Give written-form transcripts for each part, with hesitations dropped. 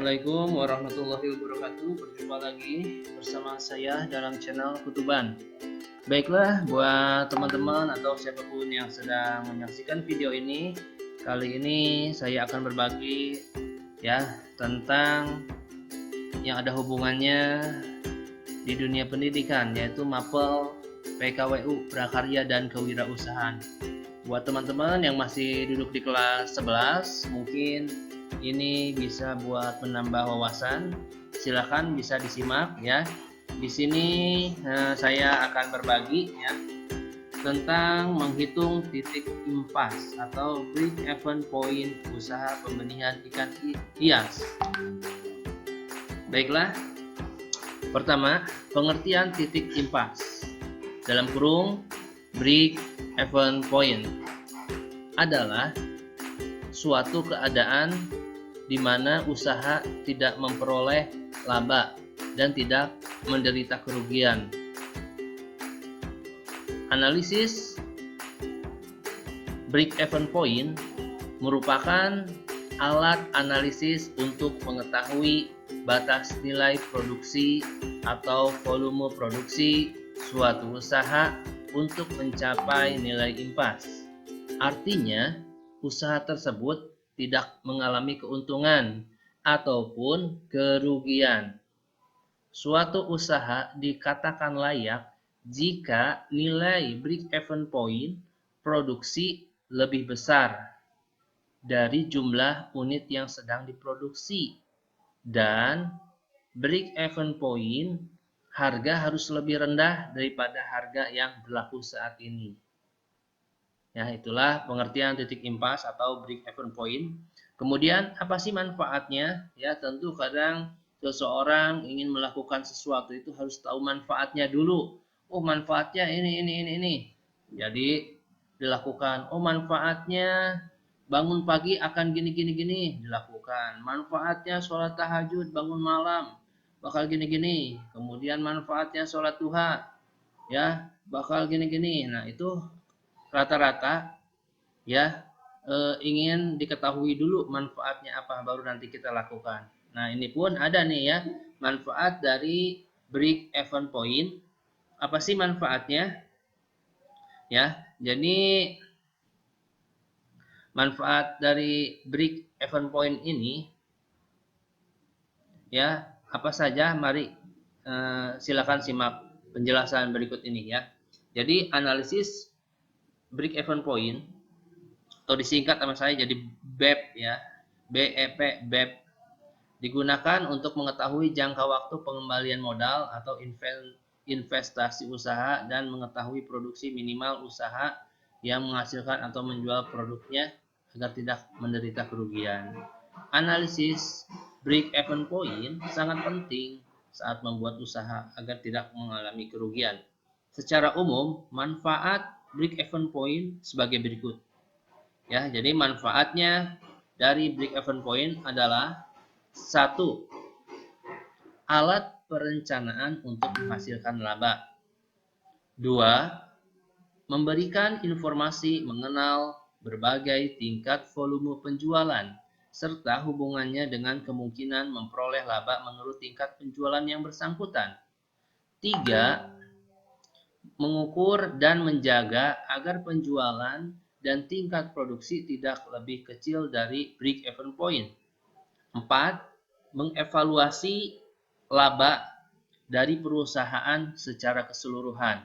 Assalamualaikum warahmatullahi wabarakatuh. Berjumpa lagi bersama saya dalam channel Kutuban. Baiklah, buat teman-teman atau siapapun yang sedang menyaksikan video ini, kali ini saya akan berbagi ya tentang yang ada hubungannya di dunia pendidikan, yaitu mapel PKWU, prakarya dan kewirausahaan. Buat teman-teman yang masih duduk di kelas 11, mungkin ini bisa buat menambah wawasan. Silakan bisa disimak ya. Di sini saya akan berbagi ya tentang menghitung titik impas atau break-even point usaha pembenihan ikan hias. Baiklah. Pertama, pengertian titik impas. Dalam kurung, break-even point adalah suatu keadaan di mana usaha tidak memperoleh laba dan tidak menderita kerugian. Analisis break-even point merupakan alat analisis untuk mengetahui batas nilai produksi atau volume produksi suatu usaha untuk mencapai nilai impas. Artinya, usaha tersebut tidak mengalami keuntungan ataupun kerugian. Suatu usaha dikatakan layak jika nilai break-even point produksi lebih besar dari jumlah unit yang sedang diproduksi, dan break-even point harga harus lebih rendah daripada harga yang berlaku saat ini. Ya, itulah pengertian titik impas atau break-even point. Kemudian apa sih manfaatnya? Ya, tentu kadang seseorang ingin melakukan sesuatu itu harus tahu manfaatnya dulu. Oh, manfaatnya ini. Jadi dilakukan. Oh, manfaatnya bangun pagi akan gini dilakukan. Manfaatnya sholat tahajud, bangun malam bakal gini. Kemudian manfaatnya sholat duha, ya bakal gini. Nah, itu rata-rata ya ingin diketahui dulu manfaatnya apa, baru nanti kita lakukan. Nah, ini pun ada nih ya manfaat dari break-even point. Apa sih manfaatnya? Ya, jadi manfaat dari break-even point ini ya apa saja? Mari silakan simak penjelasan berikut ini ya. Jadi analisis break-even point atau disingkat sama saya jadi BEP ya, BEP, BEP digunakan untuk mengetahui jangka waktu pengembalian modal atau investasi usaha dan mengetahui produksi minimal usaha yang menghasilkan atau menjual produknya agar tidak menderita kerugian. Analisis break-even point sangat penting saat membuat usaha agar tidak mengalami kerugian. Secara umum, manfaat break-even point sebagai berikut. Ya, jadi manfaatnya dari break-even point adalah: 1. Alat perencanaan untuk menghasilkan laba. 2. Memberikan informasi mengenal berbagai tingkat volume penjualan serta hubungannya dengan kemungkinan memperoleh laba menurut tingkat penjualan yang bersangkutan. 3. Mengukur dan menjaga agar penjualan dan tingkat produksi tidak lebih kecil dari break-even point. 4. Mengevaluasi laba dari perusahaan secara keseluruhan.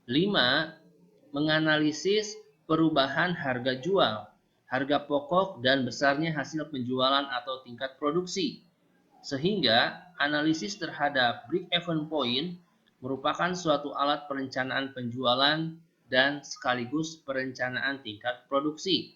5. Menganalisis perubahan harga jual, harga pokok, dan besarnya hasil penjualan atau tingkat produksi. Sehingga analisis terhadap break-even point merupakan suatu alat perencanaan penjualan dan sekaligus perencanaan tingkat produksi.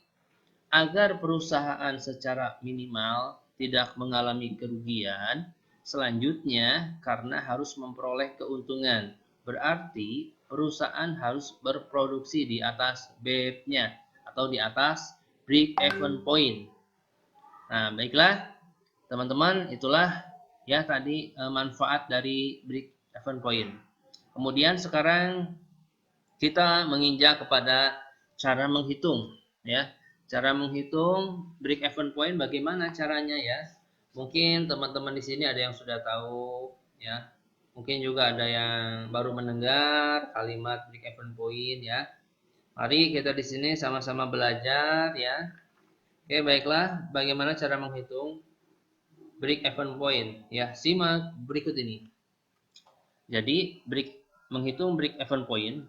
Agar perusahaan secara minimal tidak mengalami kerugian, selanjutnya karena harus memperoleh keuntungan, berarti perusahaan harus berproduksi di atas BEP-nya atau di atas break-even point. Nah, baiklah teman-teman, itulah ya tadi manfaat dari break-even point. Kemudian sekarang kita menginjak kepada cara menghitung ya. Cara menghitung break-even point bagaimana caranya ya? Mungkin teman-teman di sini ada yang sudah tahu ya. Mungkin juga ada yang baru mendengar kalimat break even point ya. Mari kita di sini sama-sama belajar ya. Oke, baiklah, bagaimana cara menghitung break even point? Ya, simak berikut ini. Jadi, menghitung break even point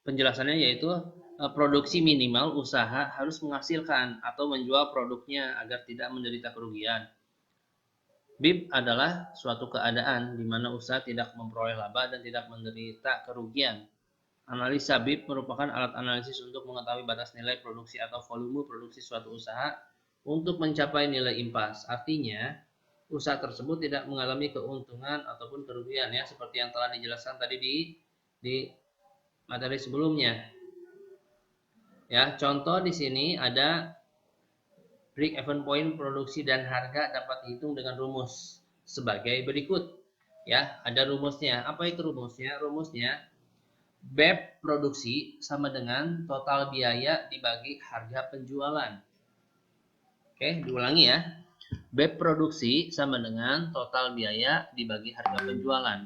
penjelasannya yaitu produksi minimal usaha harus menghasilkan atau menjual produknya agar tidak menderita kerugian. BIP adalah suatu keadaan di mana usaha tidak memperoleh laba dan tidak menderita kerugian. Analisa BIP merupakan alat analisis untuk mengetahui batas nilai produksi atau volume produksi suatu usaha untuk mencapai nilai impas. Artinya, usaha tersebut tidak mengalami keuntungan ataupun kerugian ya, seperti yang telah dijelaskan tadi di materi sebelumnya. Ya, contoh di sini ada break even point produksi dan harga dapat dihitung dengan rumus sebagai berikut. Ya, ada rumusnya. Apa itu rumusnya? Rumusnya BEP produksi sama dengan total biaya dibagi harga penjualan. Oke, diulangi ya. BEP produksi sama dengan total biaya dibagi harga penjualan.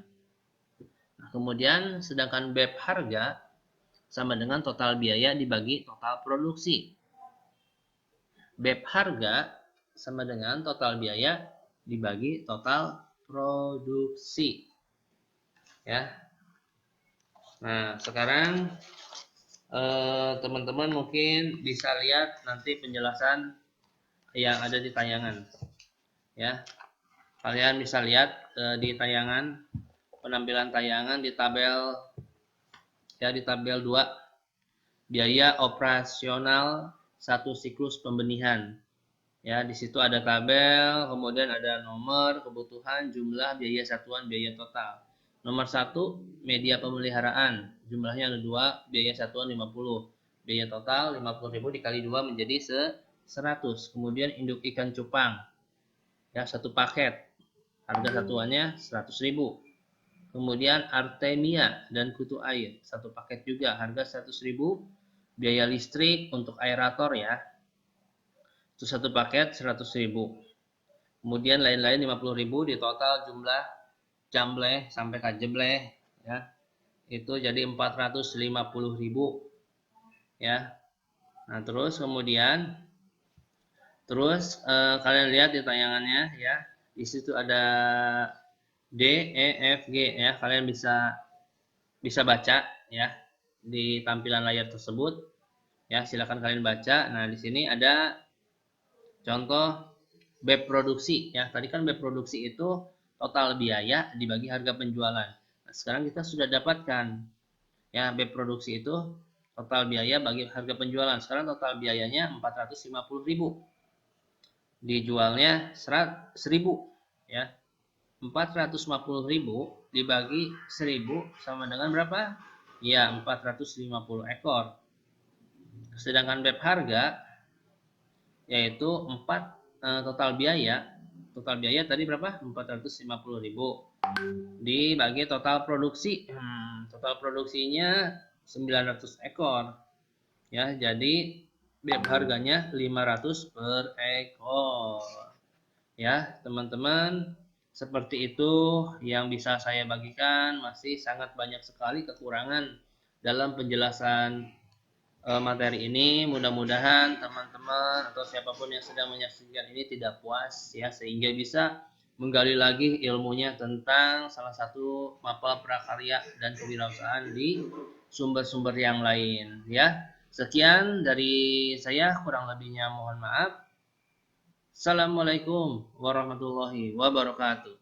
Nah, kemudian sedangkan BEP harga sama dengan total biaya dibagi total produksi. BEP harga sama dengan total biaya dibagi total produksi. Ya. Nah, sekarang teman-teman mungkin bisa lihat nanti penjelasan yang ada di tayangan. Ya. Kalian bisa lihat di tayangan, penampilan tayangan di tabel 2, biaya operasional satu siklus pembenihan. Ya, di situ ada tabel, kemudian ada nomor, kebutuhan, jumlah, biaya satuan, biaya total. Nomor 1, media pemeliharaan. Jumlahnya ada 2, biaya satuan 50. Biaya total 50.000 dikali 2 menjadi 100. Kemudian induk ikan cupang. Ya, satu paket. Harga satuannya 100.000. Kemudian artemia dan kutu air, satu paket juga, harga 100.000. Biaya listrik untuk aerator ya, itu satu paket 100.000. Kemudian lain-lain 50.000, di total jumlah jambleh sampai kajebleh ya, itu jadi 450.000 ya. Nah, terus kemudian kalian lihat di tayangannya ya, di situ ada D, E, F, G ya, kalian bisa baca ya di tampilan layar tersebut ya, silakan kalian baca. Nah, di sini ada contoh BEP produksi ya. Tadi kan BEP produksi itu total biaya dibagi harga penjualan. Nah, sekarang kita sudah dapatkan ya, BEP produksi itu total biaya bagi harga penjualan. Sekarang total biayanya 450.000. Dijualnya 1.000 ya. 450.000 dibagi 1.000 sama dengan berapa? Ya, 450 ekor. Sedangkan BEP harga yaitu total biaya tadi berapa? 450.000 dibagi total produksi. Total produksinya 900 ekor. Ya, jadi BEP harganya 500 per ekor. Ya, teman-teman, seperti itu yang bisa saya bagikan. Masih sangat banyak sekali kekurangan dalam penjelasan materi ini. Mudah-mudahan teman-teman atau siapapun yang sedang menyaksikan ini tidak puas ya, sehingga bisa menggali lagi ilmunya tentang salah satu mapel prakarya dan kewirausahaan di sumber-sumber yang lain ya. Sekian dari saya, kurang lebihnya mohon maaf. Assalamualaikum warahmatullahi wabarakatuh.